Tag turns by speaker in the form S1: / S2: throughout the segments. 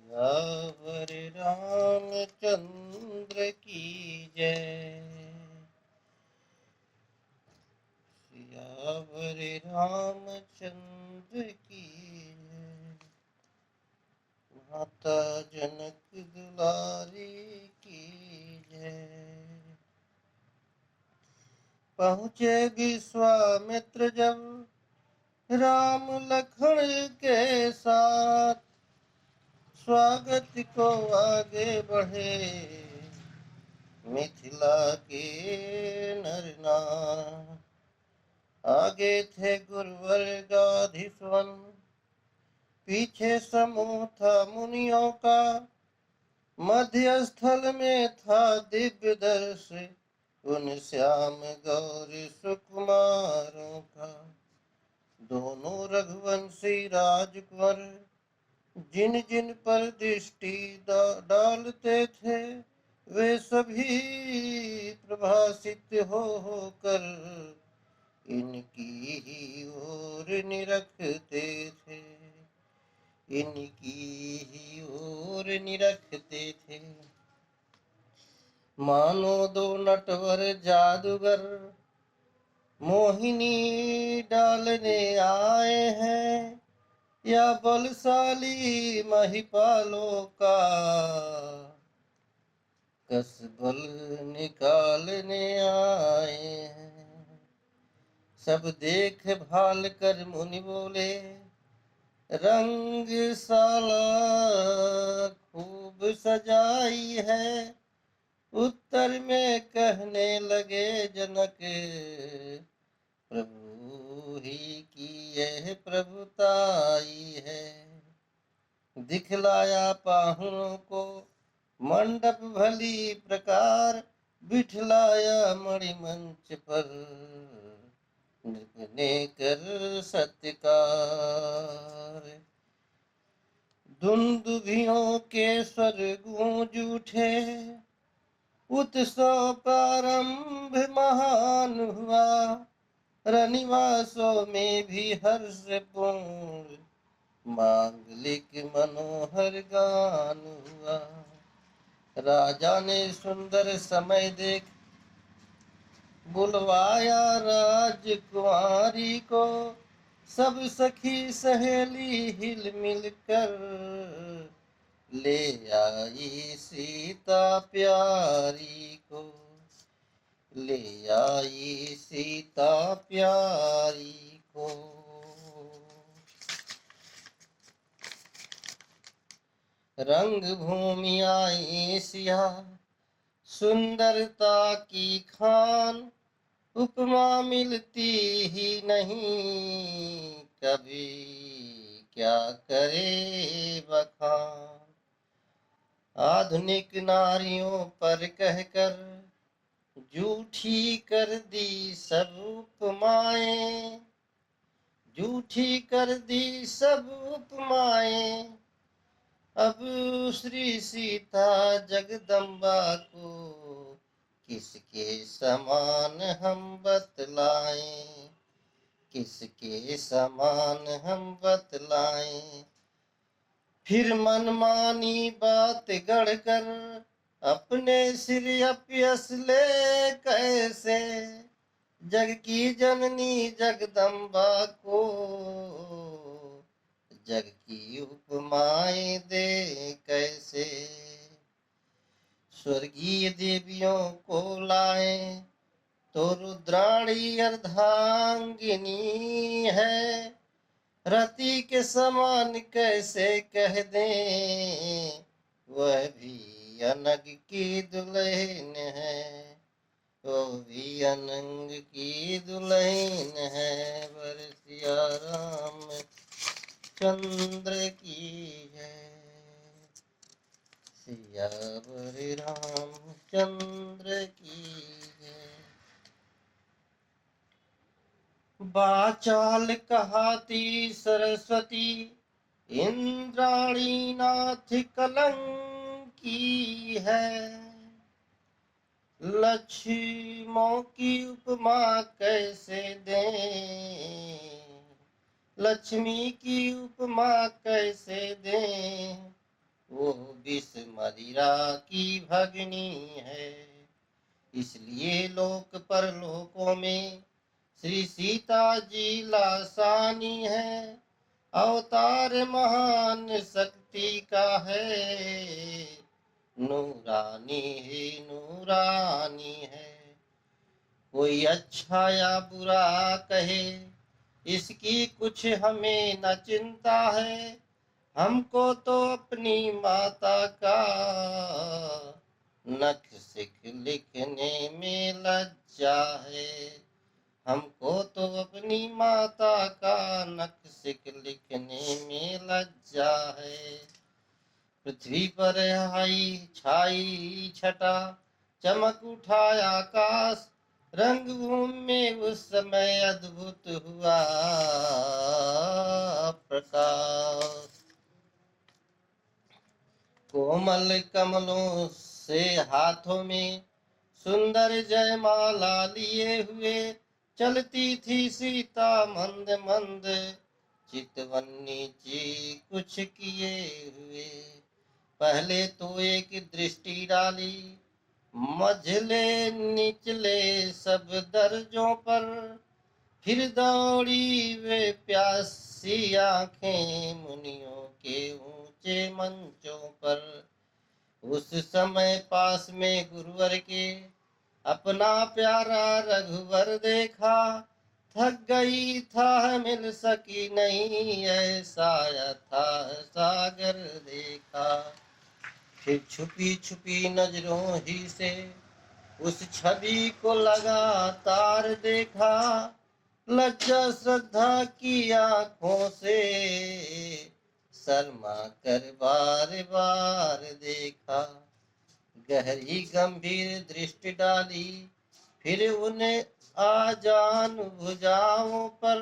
S1: सियावर रामचंद्र की जय। सियावर रामचंद्र की जय। माता जनक दुलारी की जय। पहुँचे विश्वामित्र जब राम लखन के साथ, स्वागत को आगे बढ़े मिथिला के नर नार। आगे थे गुरुवर गाधीश्वन, पीछे समूह था मुनियों का, मध्य स्थल में था दिव्य दर्श उन श्याम गौर सुकुमारों का। दोनों रघुवंशी राजकुंवर जिन जिन पर दृष्टि डालते थे, वे सभी प्रभासित होकर इनकी ही ओर निरखते थे। इनकी ही ओर निरखते थे। मानो दो नटवर जादूगर मोहिनी डालने आए हैं, या बलशाली महिपालों का कस बल निकालने आए हैं। सब देख भाल कर मुनि बोले, रंगशाला खूब सजाई है। उत्तर में कहने लगे जनक, प्रभु ही की यह प्रभुताई है। दिखलाया पाहुनों को मंडप भली प्रकार, बिठलाया मणिमंच पर नृप ने कर सत्कार। दुंदुभियों के स्वर गूंज उठे, उत्सव प्रारंभ महान हुआ। रनिवासों में भी हर्षपूर्ण मांगलिक मनोहर गान हुआ। राजा ने सुंदर समय देख बुलवाया राजकुमारी को। सब सखी सहेली हिल मिल कर ले आई सीता प्यारी को। ले आई सीता प्यारी को। रंग भूमि आई सिया सुंदरता की खान, उपमा मिलती ही नहीं कभी, क्या करे बखान। आधुनिक नारियों पर कहकर झूठी कर दी सब उपमाएं। झूठी कर दी सब उपमाएं। अब श्री सीता जगदम्बा को किसके समान हम बतलाएं। किसके समान हम बतलाएं। फिर मनमानी बात गढ़कर अपने सिर अपयस ले कैसे, जग की जननी जगदम्बा को जग की उपमाएं दे कैसे। स्वर्गीय देवियों को लाए तो रुद्राणी अर्धांगिनी है। रति के समान कैसे कह दें, वह भी अनग की दुल्हन है। वो भी अनंग की दुल्हन है। बरसिया राम चंद्र की जय। सियावर रामचंद्र की जय। बाचाल कहाती सरस्वती इंद्राणी नाथ कलंकी है। लक्ष्मों की उपमा कैसे दें, लक्ष्मी की उपमा कैसे दें। वो विष मदिरा की भगनी है। इसलिए लोक परलोकों में श्री सीता जी लासानी है। अवतार महान शक्ति का है, नूरानी ही नूरानी है। कोई अच्छा या बुरा कहे, इसकी कुछ हमें न चिंता है। हमको तो अपनी माता का नख सिख लिखने में लज्जा है। हमको तो अपनी माता का नख सिख लिखने में लज्जा है। पृथ्वी पर आई छाई छटा, चमक उठाया आकाश। रंगभूमि में उस समय अद्भुत हुआ प्रकाश। कोमल कमलों से हाथों में सुंदर जयमाला लिए हुए चलती थी सीता मंद मंद, चितवन्नी जी कुछ किए हुए। पहले तो एक दृष्टि डाली मझले निचले सब दर्जों पर, फिर दौड़ी वे प्यासी आंखें मुनियों के ऊंचे मंचों पर। उस समय पास में गुरुवर के अपना प्यारा रघुवर देखा। थक गई था मिल सकी नहीं, ऐसा था सागर देखा। फिर छुपी छुपी नजरों ही से उस छवि को लगातार देखा। लज्जा श्रद्धा की आंखों से शर्मा कर बार बार देखा। गहरी गंभीर दृष्टि डाली फिर उन्हें आजान भुजाओं पर।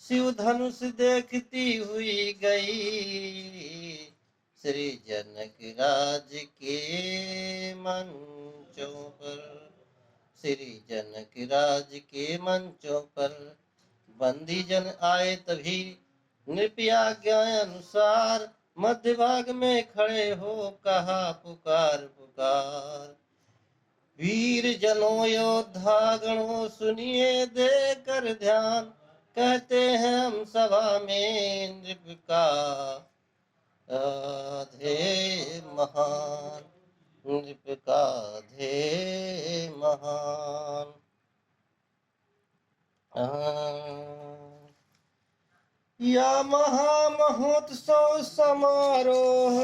S1: शिव धनुष देखती हुई गई श्री जनक राज के मंचों पर। श्री जनक राज के मंचों पर बंदी जन आए तभी नृपयाज्ञा अनुसार। मध्य भाग में खड़े हो कहा पुकार पुकार। वीर जनों योद्धा गणों सुनिए देकर ध्यान। कहते हैं हम सभा में नृप का ध्येय महान, नृप का ध्येय महान। या महामहोत्सव समारोह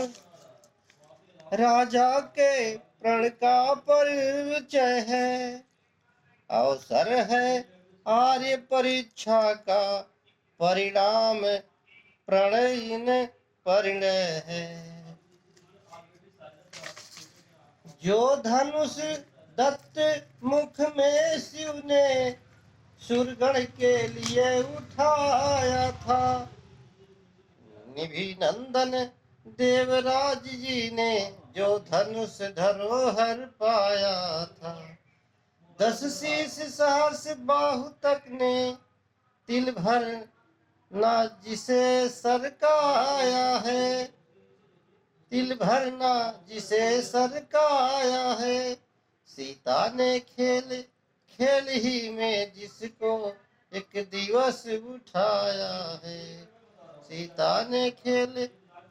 S1: राजा के प्रण का परिचय है। अवसर है आर्य परीक्षा का, परिणाम प्रणयन परिणय है। जो धनुष दत्त मुख में शिव ने सुरगण के लिए उठाया था, निभि नंदन देवराज जी ने जो धनुष धरोहर पाया था। 10 शीश सहर्ष बाहु तक ने तिल भर ना जिसे सरकाया है। तिल भरना जिसे सरकाया है। सीता ने खेल खेल ही में जिसको एक दिवस उठाया है। सीता ने खेल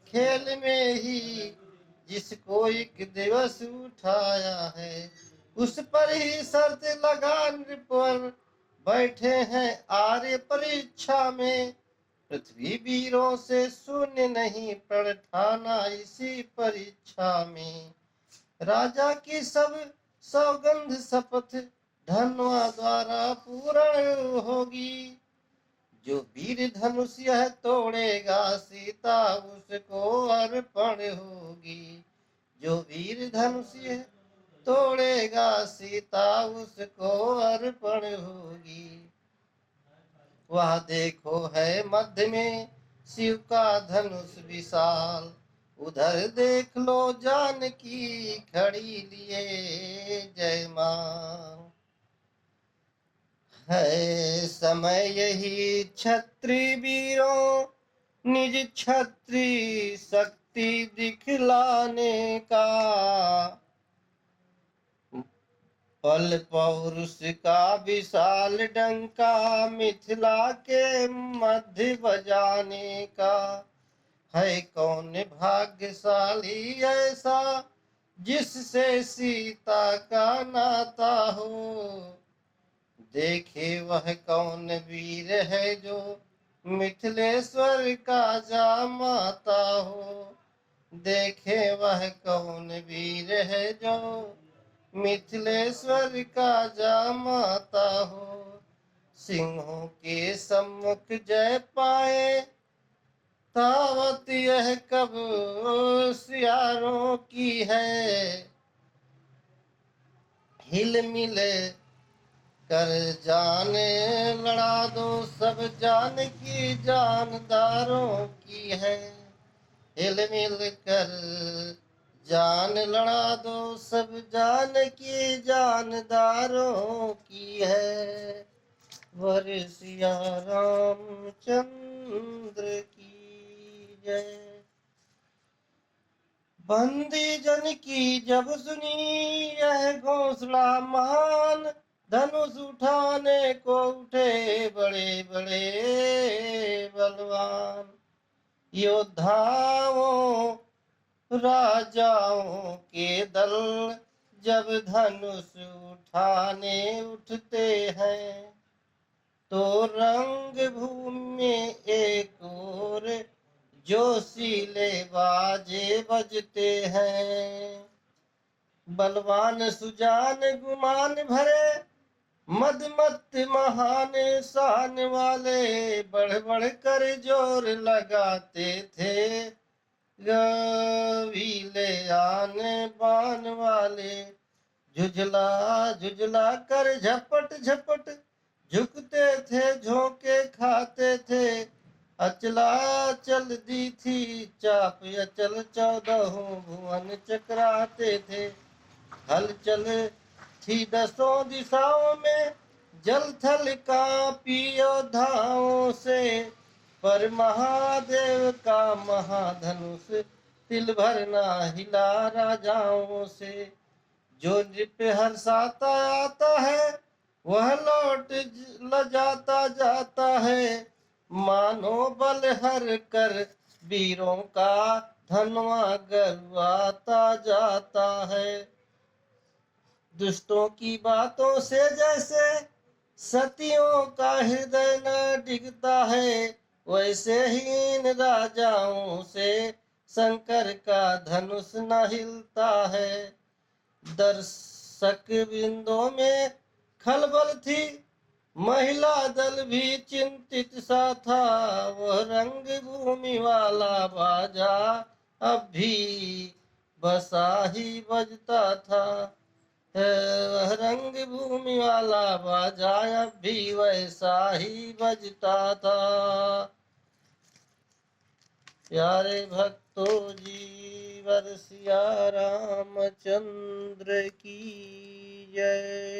S1: खेल में ही जिसको एक दिवस उठाया है। उस पर ही शर्त लगा नृपर बैठे हैं आर्य परीक्षा में। पृथ्वी वीरों से शून्य नहीं प्रण ठाना इसी परीक्षा में। राजा की सब सौगंध शपथ धनवा द्वारा पूर्ण होगी। जो वीर धनुष यह तोड़ेगा सीता उसको अर्पण होगी। जो वीर धनुष यह तोड़ेगा सीता उसको अर्पण होगी। वह देखो है मध्य में शिव का धनुष विशाल। उधर देख लो जानकी खड़ी लिए जयमाल। है समय यही क्षत्रिय वीरों निज क्षत्रिय शक्ति शक्ति दिखलाने का, पल पौरुष का विशाल डंका मिथिला के मध्य बजाने का। है कौन भाग्यशाली ऐसा जिससे सीता का नाता हो, देखे वह कौन वीर है जो मिथिलेश्वर का जामाता हो, देखे वह कौन वीर है जो मिथिलेश्वर का जामाता हो। सिंहों के सम्मुख जय पाए तावत यह कब सियारों की है, हिल मिल कर जाने लड़ा दो सब जान की जानदारों की है, हिल मिल कर जान लड़ा दो सब जान की जानदारों की है। वर सिया रामचंद्र की जय। बंदी जन की जब सुनी यह घोषणा महान, धनुष उठाने को उठे बड़े बड़े बलवान। योद्धाओं राजाओं के दल जब धनुष उठाने उठते हैं, तो रंग भूमि में एक और जोशीले बाजे बजते हैं। बलवान सुजान गुमान भरे मदमत महान शान वाले बढ़ बढ़ कर जोर लगाते थे, गवीले आन बान वाले झुझला झुझला कर झपट झपट झुकते थे, झोंके खाते थे। अचला चल दी थी चाप अचल 14 भुवन चकराते थे, हलचल थी 10 दिशाओं में जल थल कांपी योद्धाओं से, पर महादेव का महाधनुष तिल भर ना हिला राजाओं से। जो नृत्य हर्षाता आता है वह लौट लजाता जाता है, मानो बल हर कर वीरों का धनवा गरवाता जाता है। दुष्टों की बातों से जैसे सतियों का हृदय न डिगता है, वैसे ही इन राजाओं से शंकर का धनुष न हिलता है। दर्शक बिंदों में खलबल थी, महिला दल भी चिंतित सा था, वह रंग भूमि वाला बाजा अब भी बसा ही बजता था, वह रंग भूमि वाला बाजा अब भी वैसा ही बजता था। प्यारे भक्तों जी, वर सिया रामचंद्र की जय।